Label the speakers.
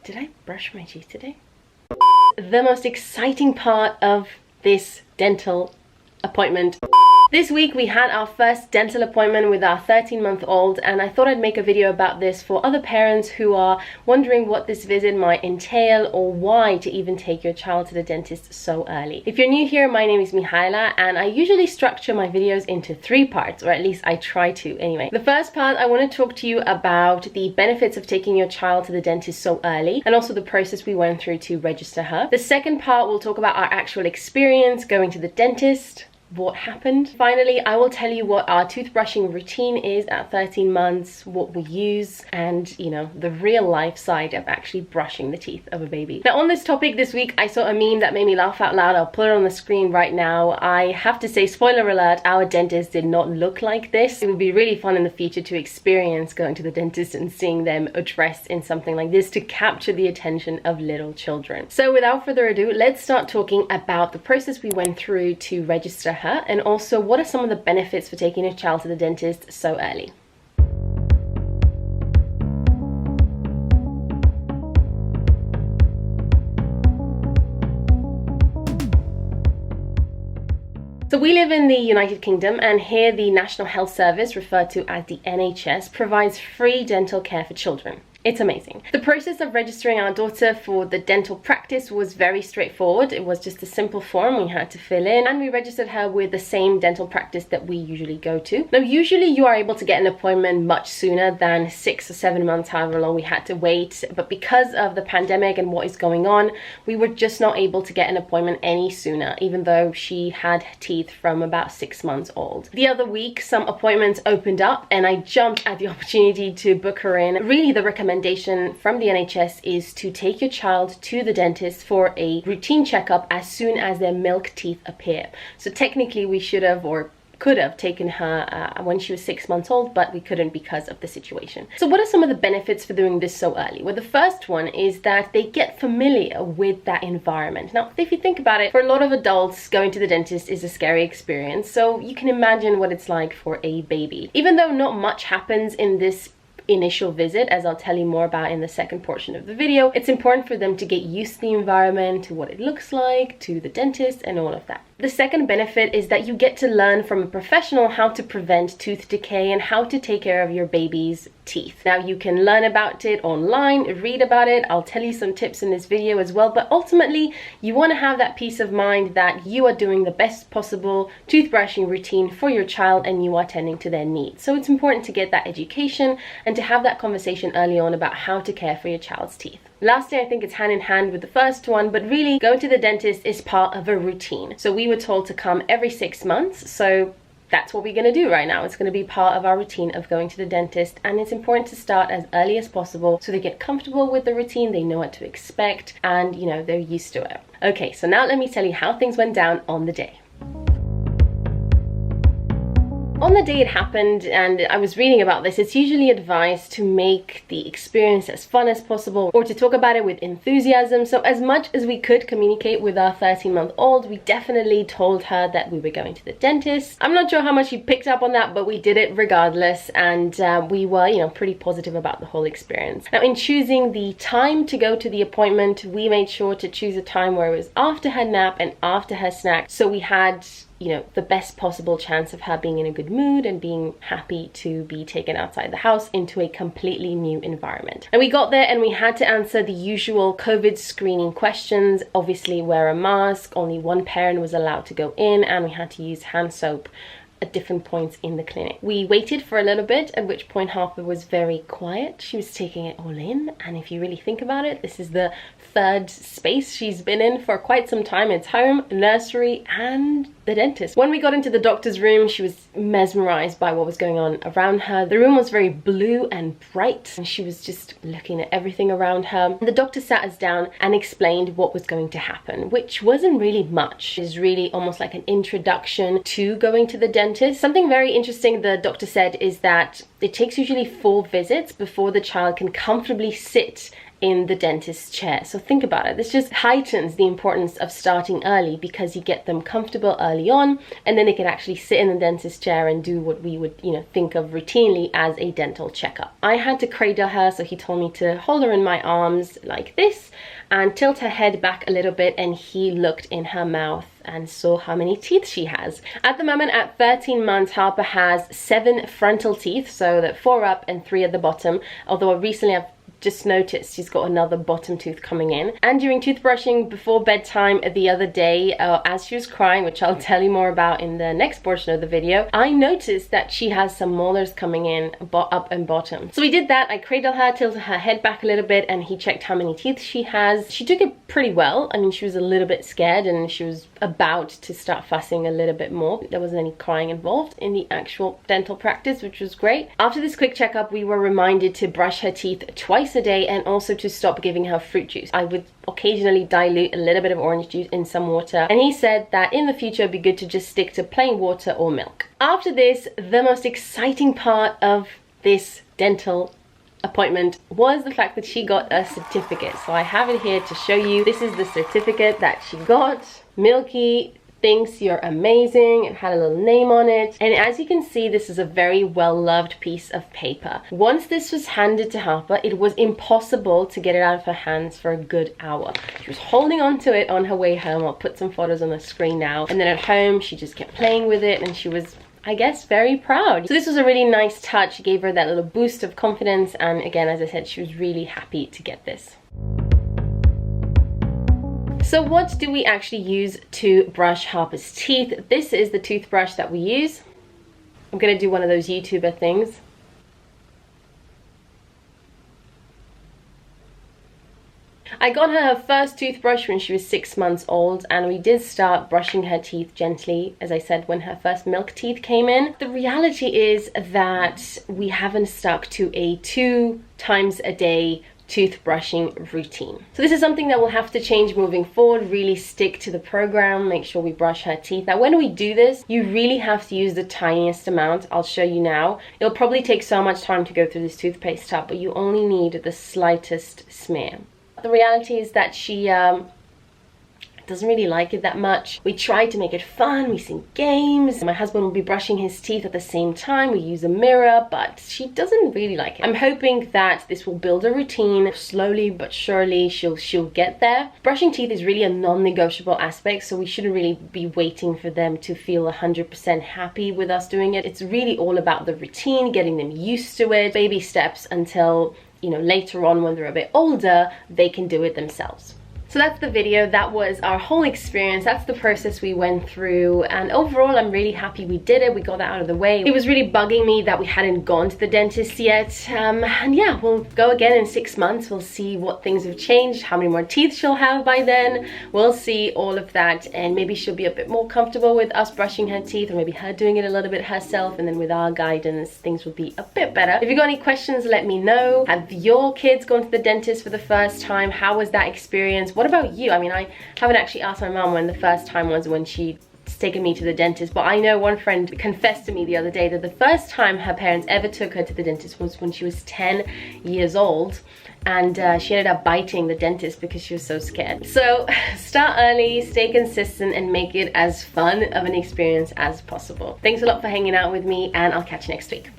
Speaker 1: Did I brush my teeth today? The most exciting part of this dental appointment. This week we had our first dental appointment with our 13-month-old, and I thought I'd make a video about this for other parents who are wondering what this visit might entail or why to even take your child to the dentist so early. If you're new here, my name is Mihaela, and I usually structure my videos into 3 parts, or at least I try to anyway. The first part, I want to talk to you about the benefits of taking your child to the dentist so early, and also the process we went through to register her. The second part, we'll talk about our actual experience going to the dentist, what happened. Finally, I will tell you what our toothbrushing routine is at 13 months, what we use, and you know, the real life side of actually brushing the teeth of a baby. Now on this topic this week, I saw a meme that made me laugh out loud. I'll put it on the screen right now. I have to say, spoiler alert, our dentist did not look like this. It would be really fun in the future to experience going to the dentist and seeing them dressed in something like this to capture the attention of little children. So without further ado, let's start talking about the process we went through to register her, and also what are some of the benefits for taking a child to the dentist so early. So we live in the United Kingdom, and here the National Health Service, referred to as the NHS, provides free dental care for children. It's amazing. The process of registering our daughter for the dental practice was very straightforward. It was just a simple form we had to fill in, and we registered her with the same dental practice that we usually go to. Now, usually you are able to get an appointment much sooner than 6 or 7 months, however long we had to wait. But because of the pandemic and what is going on, we were just not able to get an appointment any sooner, even though she had teeth from about 6 months old. The other week, some appointments opened up, and I jumped at the opportunity to book her in. Really, the recommendation from the NHS is to take your child to the dentist for a routine checkup as soon as their milk teeth appear. So technically we should have or could have taken her when she was 6 months old, but we couldn't because of the situation. So what are some of the benefits for doing this so early? Well, the first one is that they get familiar with that environment. Now, if you think about it, for a lot of adults, going to the dentist is a scary experience, so you can imagine what it's like for a baby. Even though not much happens in this initial visit, as I'll tell you more about in the second portion of the video, it's important for them to get used to the environment, to what it looks like, to the dentist, and all of that. The second benefit is that you get to learn from a professional how to prevent tooth decay and how to take care of your baby's teeth. Now, you can learn about it online, read about it. I'll tell you some tips in this video as well, but ultimately you want to have that peace of mind that you are doing the best possible toothbrushing routine for your child and you are tending to their needs. So it's important to get that education and to have that conversation early on about how to care for your child's teeth. Lastly, I think it's hand in hand with the first one, but really going to the dentist is part of a routine. So we were told to come every 6 months, so that's what we're going to do right now. It's going to be part of our routine of going to the dentist, and it's important to start as early as possible so they get comfortable with the routine, they know what to expect, and you know, they're used to it. Okay, so now let me tell you how things went down on the day. On the day it happened, and I was reading about this, it's usually advised to make the experience as fun as possible or to talk about it with enthusiasm. So as much as we could communicate with our 13-month-old, we definitely told her that we were going to the dentist. I'm not sure how much she picked up on that, but we did it regardless, and we were, you know, pretty positive about the whole experience. Now, in choosing the time to go to the appointment, we made sure to choose a time where it was after her nap and after her snack, so we had, you know, the best possible chance of her being in a good mood and being happy to be taken outside the house into a completely new environment. And we got there and we had to answer the usual COVID screening questions. Obviously wear a mask, only one parent was allowed to go in, and we had to use hand soap at different points in the clinic. We waited for a little bit, at which point Harper was very quiet. She was taking it all in, and if you really think about it, this is the third space she's been in for quite some time. It's home, nursery, and the dentist. When we got into the doctor's room, she was mesmerized by what was going on around her. The room was very blue and bright, and she was just looking at everything around her. The doctor sat us down and explained what was going to happen, which wasn't really much. It's really almost like an introduction to going to the dentist. Something very interesting the doctor said is that it takes usually 4 visits before the child can comfortably sit in the dentist's chair. So think about it. This just heightens the importance of starting early, because you get them comfortable early on, and then they can actually sit in the dentist's chair and do what we would, think of routinely as a dental checkup. I had to cradle her, so he told me to hold her in my arms like this and tilt her head back a little bit, and he looked in her mouth and saw how many teeth she has. At the moment, at 13 months, Harper has 7 frontal teeth, so that 4 up and 3 at the bottom, although recently I've just noticed she's got another bottom tooth coming in. And during toothbrushing before bedtime the other day, as she was crying, which I'll tell you more about in the next portion of the video, I noticed that she has some molars coming in up and bottom. So we did that. I cradled her, tilted her head back a little bit, and he checked how many teeth she has. She took it pretty well. I mean, she was a little bit scared and she was about to start fussing a little bit more. There wasn't any crying involved in the actual dental practice, which was great. After this quick checkup, we were reminded to brush her teeth twice a day, and also to stop giving her fruit juice. I would occasionally dilute a little bit of orange juice in some water, and he said that in the future it'd be good to just stick to plain water or milk. After this, the most exciting part of this dental appointment was the fact that she got a certificate. So I have it here to show you. This is the certificate that she got. Milky thinks you're amazing. It had a little name on it, and as you can see, this is a very well-loved piece of paper. Once this was handed to Harper, it was impossible to get it out of her hands for a good hour. She was holding on to it on her way home. I'll put some photos on the screen now. And then at home, she just kept playing with it, and she was, I guess, very proud. So this was a really nice touch. It gave her that little boost of confidence, and again, as I said, she was really happy to get this. So what do we actually use to brush Harper's teeth? This is the toothbrush that we use. I'm gonna do one of those YouTuber things. I got her first toothbrush when she was 6 months old, and we did start brushing her teeth gently, as I said, when her first milk teeth came in. The reality is that we haven't stuck to a 2 times a day toothbrushing routine. So this is something that we'll have to change moving forward. Really stick to the program, make sure we brush her teeth. Now when we do this, you really have to use the tiniest amount. I'll show you now. It'll probably take so much time to go through this toothpaste tub, but you only need the slightest smear. The reality is that she doesn't really like it that much. We try to make it fun, we sing games. My husband will be brushing his teeth at the same time. We use a mirror, but she doesn't really like it. I'm hoping that this will build a routine. Slowly but surely she'll get there. Brushing teeth is really a non-negotiable aspect, so we shouldn't really be waiting for them to feel 100% happy with us doing it. It's really all about the routine, getting them used to it, baby steps until, later on when they're a bit older, they can do it themselves. So that's the video. That was our whole experience. That's the process we went through, and overall I'm really happy we did it. We got that out of the way. It was really bugging me that we hadn't gone to the dentist yet, and yeah, we'll go again in 6 months. We'll see what things have changed, how many more teeth she'll have by then. We'll see all of that, and maybe she'll be a bit more comfortable with us brushing her teeth, or maybe her doing it a little bit herself, and then with our guidance things will be a bit better. If you've got any questions, let me know. Have your kids gone to the dentist for the first time? How was that experience? What about you? I mean, I haven't actually asked my mom when the first time was when she'd taken me to the dentist, but I know one friend confessed to me the other day that the first time her parents ever took her to the dentist was when she was 10 years old, and she ended up biting the dentist because she was so scared. So start early, stay consistent, and make it as fun of an experience as possible. Thanks a lot for hanging out with me, and I'll catch you next week.